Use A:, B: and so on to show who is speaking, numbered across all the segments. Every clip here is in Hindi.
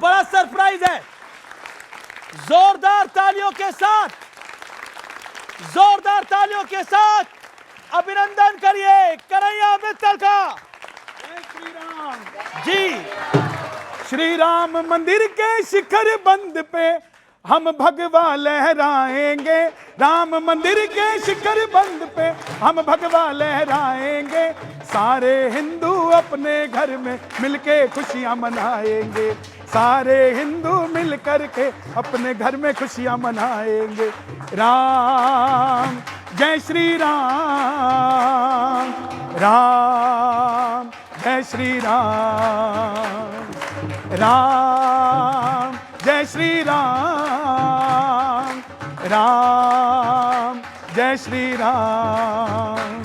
A: बड़ा सरप्राइज है। जोरदार तालियों के साथ अभिनंदन करिए कन्हैया मित्तल का।
B: जय श्री राम।
A: जी,
B: श्री राम मंदिर के शिखर बंद पे हम भगवा लहराएंगे। राम मंदिर के शिखर बंद पे हम भगवा लहराएंगे। सारे हिंदू अपने घर में मिलके खुशियां मनाएंगे। सारे हिंदू मिल करके अपने घर में खुशियां मनाएंगे। राम जय श्री राम, राम जय श्री राम, राम जय श्री राम, राम जय श्री राम।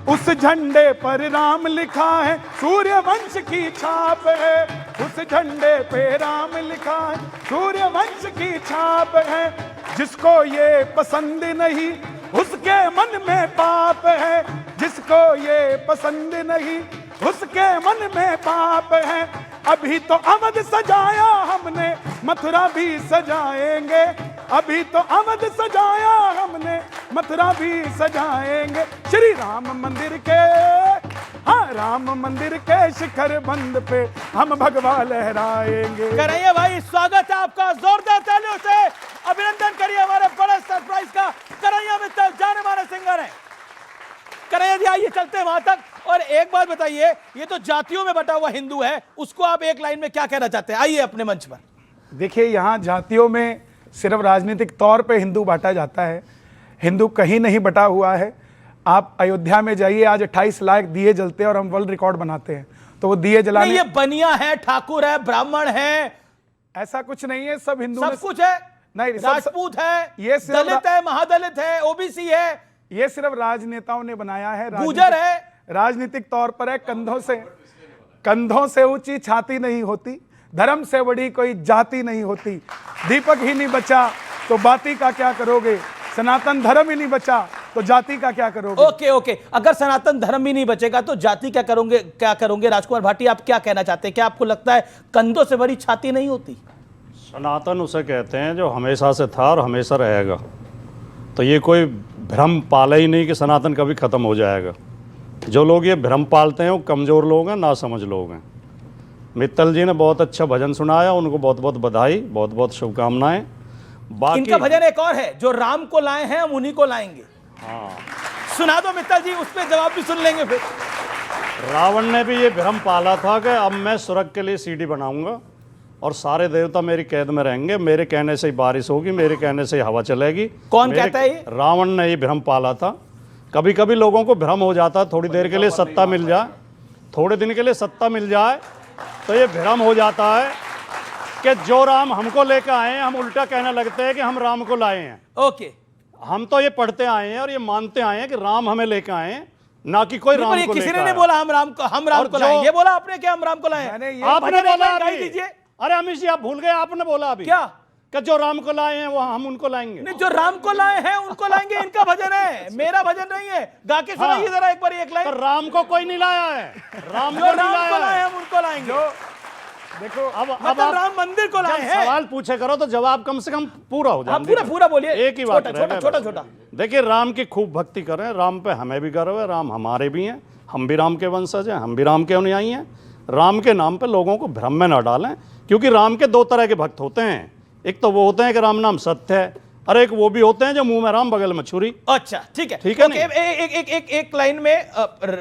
B: उस झंडे पर राम लिखा है, सूर्य वंश की छाप है। उस झंडे पे राम लिखा है, सूर्य वंश की छाप है। जिसको ये पसंद नहीं उसके मन में पाप है। जिसको ये पसंद नहीं उसके मन में पाप है। अभी तो अवध सजाया हमने, मथुरा भी सजाएंगे। अभी तो अवध सजाया हमने, मथुरा भी सजाएंगे। श्री राम मंदिर के, हाँ राम मंदिर के शिखर बंद पे हम भगवा लहराएंगे।
A: कन्हैया भाई स्वागत है आपका, जोरदार तालियों से अभिनंदन करिए हमारे बड़े सरप्राइज का। कन्हैया मित्तल जाने माने सिंगर हैं। कन्हैया जी आइए चलते हैं वहां तक। और एक बात बताइए, ये तो जातियों में बटा हुआ हिंदू है, उसको आप एक लाइन में क्या कहना चाहते हैं? आइए अपने मंच पर।
B: देखिए, यहाँ जातियों में सिर्फ राजनीतिक तौर पे हिंदू बांटा जाता है। हिंदू कहीं नहीं बटा हुआ है। आप अयोध्या में जाइए, आज 28 लाख दिए जलते हैं और हम वर्ल्ड रिकॉर्ड बनाते हैं। तो वो दिए जलाने,
A: ये बनिया है, ठाकुर है, ब्राह्मण है,
B: ऐसा कुछ नहीं है। सब हिंदू
A: सब कुछ है।
B: नहीं,
A: राजपूत है,
B: ये
A: दलित है, महादलित है, ओबीसी है।
B: ये सिर्फ राजनेताओं ने बनाया है।
A: गुजर है,
B: राजनीतिक तौर पर है। कंधों से ऊंची छाती नहीं होती, धर्म से बड़ी कोई जाति नहीं होती। दीपक ही नहीं बचा तो बाती का क्या करोगे? सनातन धर्म ही नहीं बचा तो जाति का क्या करोगे?
A: ओके, अगर सनातन धर्म ही नहीं बचेगा तो जाति क्या करोगे? राजकुमार भाटी, आप क्या कहना चाहते हैं? क्या आपको लगता है कंधों से बड़ी छाती नहीं होती?
C: सनातन उसे कहते हैं जो हमेशा से था और हमेशा रहेगा। तो ये कोई भ्रम पाला ही नहीं कि सनातन कभी ख़त्म हो जाएगा। जो लोग ये भ्रम पालते हैं वो कमज़ोर लोग हैं, ना समझ लोग हैं। मित्तल जी ने बहुत अच्छा भजन सुनाया, उनको बहुत बहुत बधाई, बहुत बहुत शुभकामनाएं। बाकी
A: इनका भजन एक और है, जो राम को लाए हैं हम उन्हीं को लाएंगे।
C: हाँ,
A: सुना दो मित्तल जी, उस पर जवाब भी सुन लेंगे फिर।
C: रावण ने भी ये भ्रम पाला था कि अब मैं स्वर्ग के लिए सीढ़ी बनाऊंगा और सारे देवता मेरी कैद में रहेंगे, मेरे कहने से ही बारिश होगी, मेरे कहने से ही हवा चलेगी।
A: कौन कहता है ये?
C: रावण ने ये भ्रम पाला था। कभी कभी लोगों को भ्रम हो जाता, थोड़ी देर के लिए सत्ता मिल जाए, थोड़े दिन के लिए सत्ता मिल जाए तो ये भ्रम हो जाता है कि जो राम हमको लेकर आए हैं, हम उल्टा कहने लगते हैं कि हम राम को लाए हैं।
A: ओके,
C: हम तो ये पढ़ते आए हैं और ये मानते आए हैं कि राम हमें लेकर आए हैं, ना कि कोई राम को।
A: किसी ने नहीं बोला हम राम को लाए। ये बोला आपने क्या हम राम को लाए?
C: आपने बोला
A: दीजिए।
C: अरे अमित जी, आप भूल गए, आपने बोला अभी
A: क्या
C: कि जो राम को लाए हैं वो हम उनको लाएंगे।
A: नहीं, जो राम को लाए हैं उनको लाएंगे, इनका भजन है, मेरा भजन नहीं है। गा के सुनाइए जरा एक बार एक लाइन।
C: तो राम को कोई नहीं लाया है, राम
A: जो राम को लाए हम उनको लाएंगे।
C: देखो, अब
A: मतलब राम मंदिर को लाए हैं।
C: सवाल पूछे करो तो जवाब कम से कम पूरा हो जाए।
A: पूरा बोलिए,
C: एक ही बात,
A: छोटा।
C: देखिए, राम की खूब भक्ति करें, राम पे हमें भी गर्व है, राम हमारे भी हैं, हम भी राम के वंशज हैं, हम भी राम के अनुयायी हैं। राम के नाम पे लोगों को भ्रम में न डालें, क्योंकि राम के दो तरह के भक्त होते हैं। एक तो वो होते हैं कि राम नाम सत्य है, और एक वो भी होते हैं जो मुंह में राम बगल में छुरी।
A: अच्छा, ठीक है। एक लाइन में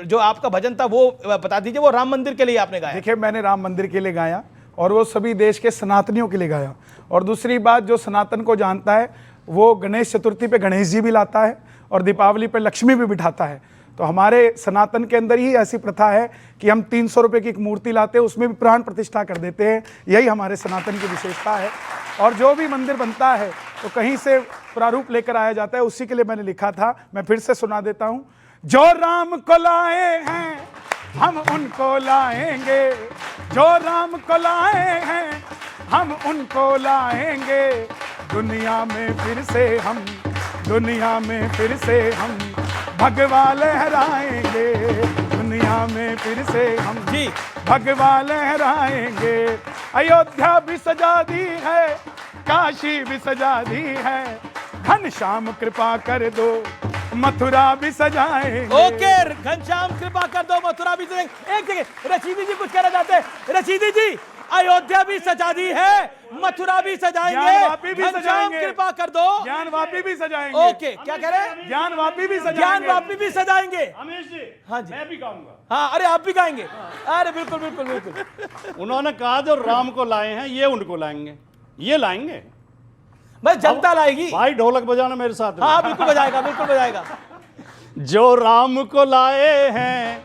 A: जो आपका भजन था वो बता दीजिए, वो राम मंदिर के लिए आपने गाया।
B: देखिए, मैंने राम मंदिर के लिए गाया और वो सभी देश के सनातनियों के लिए गाया। और दूसरी बात, जो सनातन को जानता है वो गणेश चतुर्थी पे गणेश जी भी लाता है और दीपावली पे लक्ष्मी भी बिठाता है। तो हमारे सनातन के अंदर ही ऐसी प्रथा है कि हम 300 रुपये की एक मूर्ति लाते हैं, उसमें भी प्राण प्रतिष्ठा कर देते हैं। यही हमारे सनातन की विशेषता है। और जो भी मंदिर बनता है तो कहीं से प्रारूप लेकर आया जाता है, उसी के लिए मैंने लिखा था। मैं फिर से सुना देता हूँ। जो राम को लाए हैं हम उनको लाएंगे, जो राम को लाए हैं हम उनको लाएंगे। दुनिया में फिर से हम भगवा लहराएंगे। दुनिया में फिर से हम
A: जी
B: भगवा लहराएंगे। अयोध्या भी सजा दी है, काशी भी सजा दी है, घनश्याम कृपा कर दो, मथुरा भी सजाएंगे।
A: ओके, घनश्याम कृपा कर दो, मथुरा भी सजाएंगे। एक जगह रशीदी जी कुछ कहना चाहते हैं। रशीदी जी, अयोध्या भी सजा दी है, मथुरा भी सजाएंगे,
B: ज्ञानवापी भी
A: घनश्याम
B: सजाएंगे,
A: कृपा कर दो,
B: ज्ञानवापी भी सजाएंगे।
A: ओके, क्या कह रहे हैं?
B: ज्ञानवापी भी सजाएंगे,
A: ज्ञानवापी भी सजाएंगे।
C: रमेश जी,
A: हाँ जी,
C: मैं भी गाऊंगा।
A: हाँ, अरे आप भी गाएंगे? अरे बिल्कुल बिल्कुल बिल्कुल।
C: उन्होंने कहा जो राम को लाए हैं ये उनको लाएंगे, ये लाएंगे
A: बस जनता लाएगी।
C: भाई। ढोलक बजाना मेरे साथ में।
A: हाँ बिल्कुल बजाएगा, बिल्कुल बजाएगा।
C: जो राम को लाए हैं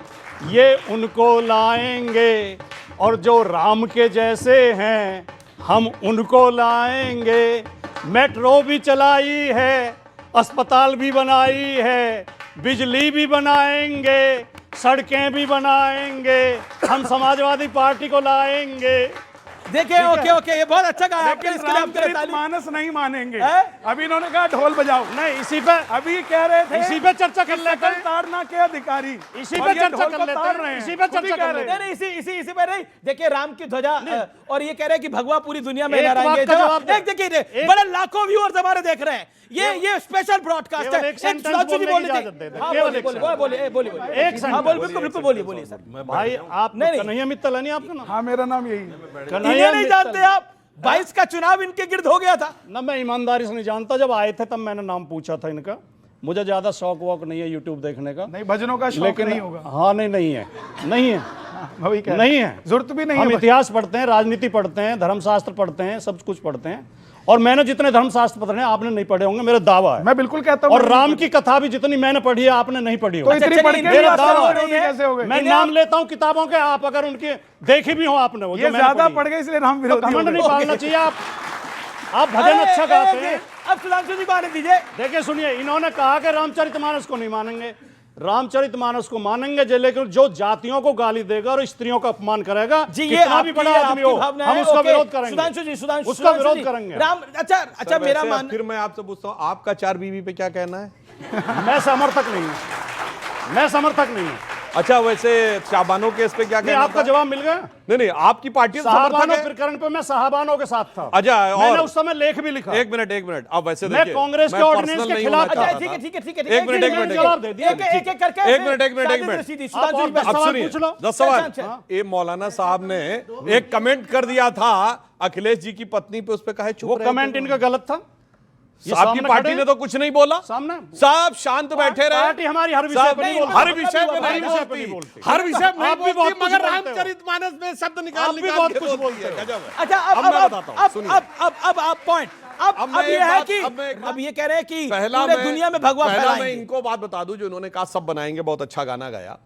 C: ये उनको लाएंगे, और जो राम के जैसे हैं हम उनको लाएंगे। मेट्रो भी चलाई है, अस्पताल भी बनाई है, बिजली भी बनाएंगे, सड़कें भी बनाएंगे, हम समाजवादी पार्टी को लाएंगे।
A: देखिए, ओके ओके, ये बहुत अच्छा कहा आपने, इसके लिए आपके लिए ताली।
B: मानस नहीं मानेंगे।
A: हैं?
B: अभी इन्होंने कहा ढोल बजाओ।
C: नहीं, इसी पे
B: अभी कह रहे थे
C: इसी पे चर्चा कर लेते हैं।
B: ताड़ना के अधिकारी
C: इसी
B: और
C: पे
B: ये
C: चर्चा
B: ढोल
C: कर
B: को
C: लेते
B: ताड़
C: हैं।
B: रहे हैं।
C: इसी पे
B: खुद ही
C: चर्चा
B: कह
C: कर
B: रहे
C: लेते
B: हैं।
A: नहीं, इसी पे नहीं। देखिए, राम की ध्वजा और ये कह रहे हैं कि भगवा पूरी दुनिया में
C: एक
A: लहराएंगे।
C: बात का जवाब दे।
A: एक देखिए, बड़े लाखों व्यूअर्स हमारे देख रहे हैं। ये स्पेशल ब्रॉडकास्ट
C: केवल
A: है।
C: एक sentence
A: सुधांशु जी
C: बोलने की
A: बोल रहे
C: इजाजत दे
A: थे।
C: दे।
A: हाँ,
C: केवल
A: बोलिए
C: एक
A: बोलिए बोलिए बोलिए बोलिए।
C: एक
A: हाँ, बोलिए, बिल्कुल बिल्कुल बोलिए बोलिए सर।
C: भाई आप
A: नहीं, नहीं।
C: कन्हैया मित्तल है नहीं आपका नाम?
B: हाँ, मेरा नाम यही है।
A: इन्हें
C: कन्हैया
A: नहीं
C: मित्तल।
A: जानते आप? 22 का चुनाव इनके गिर्द हो गया था।
C: ना, मैं ईमानदारी से नहीं जानता। जब आए थे तब मैंने नाम पूछा था इनका। मुझे ज्यादा शौक वौक नहीं है यूट्यूब देखने का,
B: नहीं, भजनों का शौक
C: लेकिन
B: नहीं होगा।
C: हाँ, नहीं है, नहीं है,
B: मैं वही कह रहा
C: नहीं
B: हूं।
C: है,
B: जरूरत भी नहीं
C: हम
B: है।
C: इतिहास पढ़ते हैं, राजनीति पढ़ते हैं, धर्मशास्त्र पढ़ते हैं, सब कुछ पढ़ते हैं। और मैंने जितने धर्मशास्त्र पढ़े हैं आपने नहीं पढ़े होंगे, मेरा दावा है।
B: मैं बिल्कुल कहता हूँ।
C: और राम की कथा भी जितनी मैंने पढ़ी है आपने नहीं पढ़ी
B: तो
C: होगी।
B: इतनी
A: अच्छा,
B: पढ़ के
A: चलिए,
B: भी
A: मेरा
B: असर
A: दावा
B: विरोधी
A: है।
B: कैसे हो गए?
C: मैं नाम लेता हूं किताबों के, आप अगर उनके देखी भी हो आपने वो जो
B: ये
C: मैंने
B: ज्यादा
C: पढ़ी।
B: पढ़ गए इसलिए राम विरोधी हो
C: घमंड नहीं
B: गए।
C: पालना चाहिए। आप भजन अच्छा गाते हैं।
A: अब सुधांशु जी को आने दीजिए।
C: देखिए सुनिए, इन्होंने कहा कि रामचरितमानस को नहीं मानेंगे। रामचरितमानस को मानेंगे, लेकिन जो जातियों को गाली देगा और स्त्रियों का अपमान करेगा,
A: जी, ये
C: कितना भी
A: आपकी-
C: बड़ा आदमी हो,
A: भावना
C: हम
A: है।
C: उसका
A: ओके,
C: विरोध करेंगे।
A: सुधांशु जी, सुधांशु
C: उसका
A: सुधांशु
C: विरोध
A: जी।
C: करेंगे।
A: राम, अच्छा मेरा
D: वैसे
A: मान,
D: फिर मैं आपसे पूछता हूँ, आपका 4 बीवी पे क्या कहना है?
C: मैं समर्थक नहीं हूं, मैं समर्थक नहीं हूं।
D: अच्छा, वैसे शाबानो केस पे क्या
C: नहीं,
D: कहना
C: आपका
D: था?
C: जवाब मिल गया।
D: नहीं, आपकी पार्टी तो समर्थक
C: साहबानों
D: है।
C: प्रकरण पे मैं साहबानों के साथ था।
D: अच्छा,
C: मैंने
D: और
C: उस समय लेख भी लिखा।
D: एक मिनट। अब वैसे
C: मैं
D: देखिए,
C: कांग्रेस के
D: मैं
C: ऑर्डिनेंस
D: personal
C: के
D: नहीं
C: खिलाफ
D: होना
A: अच्छा
D: चाहता
A: ठीक है
D: था।
A: ठीक है ठीक है।
D: एक मिनट।
C: जवाब दे दिया।
A: एक एक करके।
D: एक मिनट।
A: रशीदी,
C: आप
A: सुधांशु
C: और
A: जी,
C: दस
D: अब
C: सवाल
D: सुनिए,
C: पूछ लो।
D: 10 सवाल।
A: अच्छा।
D: ये मौलाना साहब ने एक कमेंट कर दिया था अखिलेश जी की पत्नी पे, उस पे कहे चुप
C: वो
D: रहे
C: कमेंट
D: थे।
C: इनका गलत था। ये
D: आपकी
C: सामने
D: पार्टी
C: खड़े
D: ने तो कुछ नहीं बोला।
C: सामने
D: साहब शांत बैठे रहे।
C: पार्टी हमारी हर विषय
D: साहब,
C: पे नहीं
D: नहीं,
C: बोलती।
D: हर विषय पे
C: हर
D: नहीं
C: विषय पे नहीं
D: बोलती,
C: बोलती।
D: हर विषय पे नहीं
C: आप भी बहुत
D: बोलती,
C: कुछ
D: मगर
C: बोलते हो।
D: रामचरितमानस में शब्द निकाल
C: आप भी
D: निकाल
C: बहुत
D: के
C: कुछ
D: बोलती है।
C: बोलते हो।
D: गजब है।
A: अच्छा
D: अब मैं बताता हूं, सुनिए।
A: अब आप पॉइंट, अब
D: मैं
A: ये
D: एक
A: है
D: बात-
A: कि
D: अब मैं एक बात-
A: अब ये कह रहे हैं कि
D: पहला
A: पूरे
D: मैं
A: दुनिया में भगवा
D: पहला मैं
A: फैलाएंगे।
D: इनको बात बता दूं जो इन्होंने कहा सब बनाएंगे, बहुत अच्छा गाना गाया।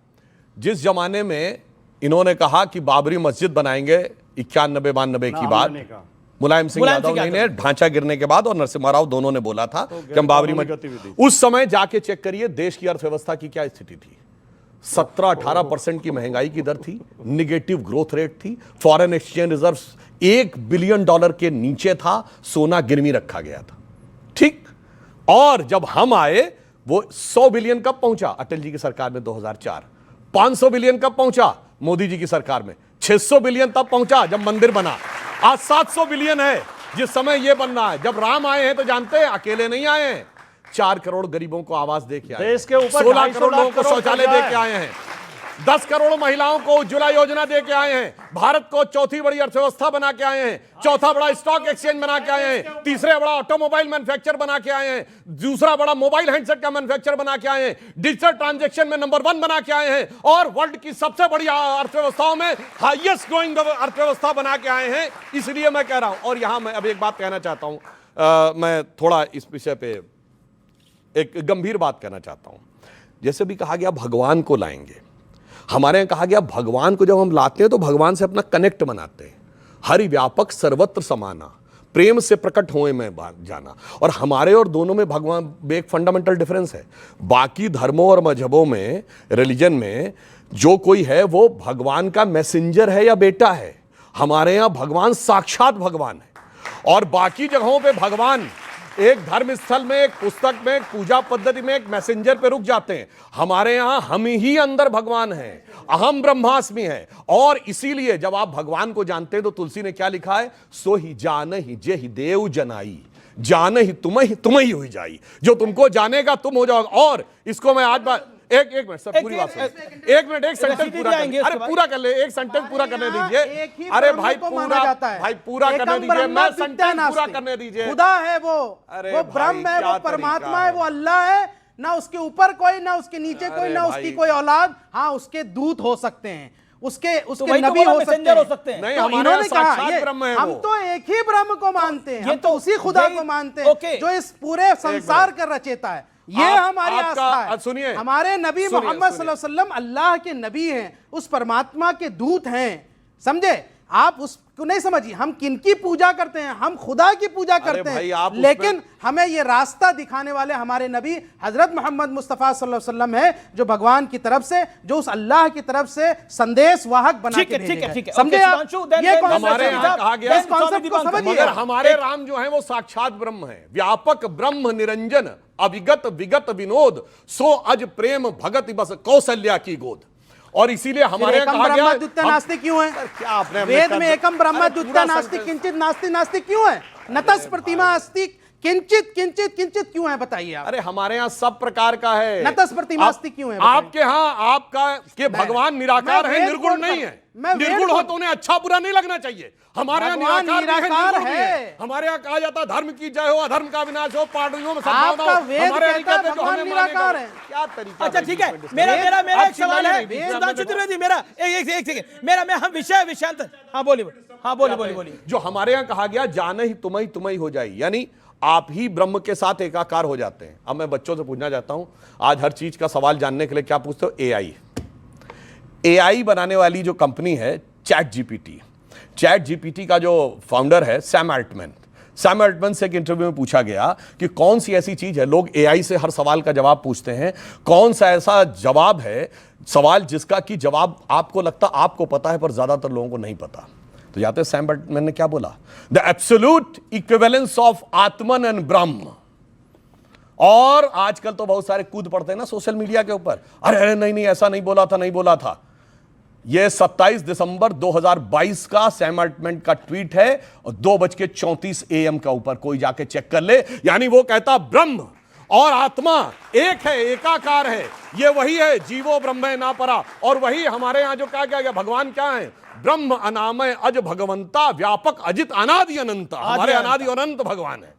D: जिस जमाने में इन्होंने कहा कि बाबरी मस्जिद बनाएंगे 91-92 की बात,
C: हमने कहा।
D: मुलायम सिंह यादव ने ढांचा गिरने के बाद और नरसिम्हा राव दोनों ने बोला था कि हम बाबरी मस्जिद, उस समय जाके चेक करिए देश की अर्थव्यवस्था की क्या स्थिति थी। 17-18% की महंगाई की दर थी, निगेटिव ग्रोथ रेट थी, फॉरेन एक्सचेंज रिजर्व्स $1 बिलियन के नीचे था, सोना गिरवी रखा गया था। ठीक, और जब हम आए वो 100 बिलियन कब पहुंचा? अटल जी की सरकार में 2004। 500 बिलियन कब पहुंचा? मोदी जी की सरकार में। 600 बिलियन तब पहुंचा जब मंदिर बना। आज 700 बिलियन है जिस समय ये बन रहा है। जब राम आए हैं तो जानते हैं अकेले नहीं आए हैं, 4 करोड़ गरीबों को आवास दे के आए,
C: देश के ऊपर
D: 16
C: 250
D: करोड़ लोगों को
C: करोड़
D: शौचालय
C: कर्जा
D: दे के
C: है।
D: आए हैं, 10 करोड़ महिलाओं को उज्ज्वला योजना दे के आए हैं, भारत को चौथी बड़ी अर्थव्यवस्था बना के आए हैं, चौथा बड़ा स्टॉक एक्सचेंज बना के आए हैं, तीसरे बड़ा ऑटोमोबाइल मैन्युफैक्चर बना के आए हैं, दूसरा बड़ा मोबाइल हैंडसेट का मैन्युफैक्चर बना के आए हैं, डिजिटल ट्रांजैक्शन में नंबर 1 बना के आए हैं, और वर्ल्ड की सबसे बड़ी अर्थव्यवस्थाओं में हाईएस्ट ग्रोइंग अर्थव्यवस्था बना के आए हैं। इसलिए मैं कह रहा हूं, और यहां मैं अब एक बात कहना चाहता हूं, मैं थोड़ा इस विषय पे एक गंभीर बात कहना चाहता हूं। जैसे भी कहा गया भगवान को लाएंगे, हमारे यहाँ कहा गया भगवान को जब हम लाते हैं तो भगवान से अपना कनेक्ट बनाते हैं। हरि व्यापक सर्वत्र समाना, प्रेम से प्रकट होए में जाना। और हमारे और दोनों में भगवान एक फंडामेंटल डिफरेंस है। बाकी धर्मों और मजहबों में, रिलीजन में जो कोई है वो भगवान का मैसेंजर है या बेटा है। हमारे यहाँ भगवान साक्षात भगवान है, और बाकी जगहों पे भगवान एक धर्म स्थल में, एक पुस्तक में, एक पूजा पद्धति में, एक मैसेंजर पे रुक जाते हैं। हमारे यहां हम ही अंदर भगवान हैं, अहम ब्रह्मास्मि है। और इसीलिए जब आप भगवान को जानते हैं तो तुलसी ने क्या लिखा है, सो ही जान ही जे ही देव जनाई, जान ही तुम ही हुई जाई। जो तुमको जानेगा तुम हो जाओगे। और इसको मैं आज बात एक मिनट सर, पूरी बात सुनिए। एक मिनट, एक सेंटेंस पूरा कर, अरे पूरा कर ले, एक सेंटेंस पूरा करने दीजिए। अरे भाई पूरा करने दीजिए, मैं सेंटेंस पूरा करने दीजिए।
E: खुदा है वो ब्रह्म है, वो परमात्मा है, वो अल्लाह है। ना उसके ऊपर कोई, ना उसके नीचे कोई, ना उसकी कोई औलाद। हाँ, उसके दूत हो सकते हैं, उसके नबी हो सकते हैं।
D: नहीं,
E: तो
D: हमारे
E: इन्होंने कहा
D: साक्षात ब्रह्म है
E: हम
D: वो।
E: तो एक ही ब्रह्म को मानते हैं, हम तो उसी खुदा को मानते हैं जो इस पूरे संसार का रचेता है। ये हमारी आस्था है।
D: सुनिए,
E: हमारे नबी मोहम्मद सल्लल्लाहु अलैहि वसल्लम अल्लाह के नबी हैं, उस परमात्मा के दूत हैं। समझे आप? उसको नहीं समझिए। हम किनकी पूजा करते हैं? हम खुदा की पूजा करते हैं। लेकिन हमें ये रास्ता दिखाने वाले हमारे नबी हजरत मोहम्मद मुस्तफ़ा सल्लल्लाहु अलैहि वसल्लम है, जो भगवान की तरफ से, जो उस अल्लाह की तरफ से संदेश वाहक बना के भेजे गए। समझे आप? ये
D: हमारे यहाँ कहा गया
E: इस कॉन्सेप्ट को समझिए।
D: मगर हमारे राम जो है वो साक्षात ब्रह्म है, व्यापक ब्रह्म निरंजन, अविगत विगत विनोद, सो अज प्रेम भगत बस कौशल्या की गोद। और इसीलिए हमारे यहाँ कहा गया
E: द्वितीय नास्ति क्यों है?
D: क्या आपने
E: वेद में एकम ब्रह्म द्वितीय नास्ति किंचित नास्ति नास्ति क्यों है? नतस प्रतिमा अस्ति किंचित किंचित किंचित क्यों है? बताइए आप।
D: अरे हमारे यहाँ सब प्रकार का है।
E: नतस प्रतिमा अस्ति क्यों है?
D: आपके यहाँ आपका के भगवान निराकार है, निर्गुण नहीं है। निर्गुण हो तो उन्हें अच्छा बुरा नहीं लगना चाहिए। हमारे यहाँ निराकार है। हमारे यहाँ कहा जाता है धर्म की जय हो, अधर्म का विनाश हो, पार्टियों में सद्भावना हो। हमारे यहाँ कहते जो हमें
E: निराकार है।
D: क्या तरीका?
A: अच्छा ठीक है, मेरा एक सवाल है सुधांशु त्रिवेदी, मेरा एक सेकंड, मेरा हम विषयांतर। हाँ बोलिए।
D: जो हमारे यहाँ कहा गया जाने ही तुम ही हो जाए, यानी आप ही ब्रह्म के साथ एकाकार हो जाते हैं। अब मैं बच्चों से पूछना चाहता हूं, आज हर चीज का सवाल जानने के लिए क्या पूछते हो? एआई बनाने वाली जो कंपनी है चैट जीपीटी का जो फाउंडर है सैम अल्टमैन से एक इंटरव्यू में पूछा गया कि कौन सी ऐसी चीज है, लोग एआई से हर सवाल का जवाब पूछते हैं, कौन सा ऐसा जवाब है, सवाल जिसका कि जवाब आपको लगता आपको पता है पर ज्यादातर लोगों को नहीं पता। तो जाते सैम अल्टमैन ने क्या बोला? The absolute equivalence of Atman and ब्रह्म। और आजकल तो बहुत सारे कूद पड़ते हैं ना सोशल मीडिया के ऊपर, अरे नहीं ऐसा नहीं बोला था। यह 27 दिसंबर 2022 का सैम अल्टमैन का ट्वीट है और 2:34 AM का ऊपर कोई जाके चेक कर ले। यानी वो कहता ब्रह्म और आत्मा एक है, एकाकार है। ये वही है जीवो ब्रह्म ना परा। और वही हमारे यहां जो कहा गया भगवान क्या है? ब्रह्म अनामय अज भगवंता व्यापक अजित अनादि अनंता। हमारे अनादि अनंत भगवान है।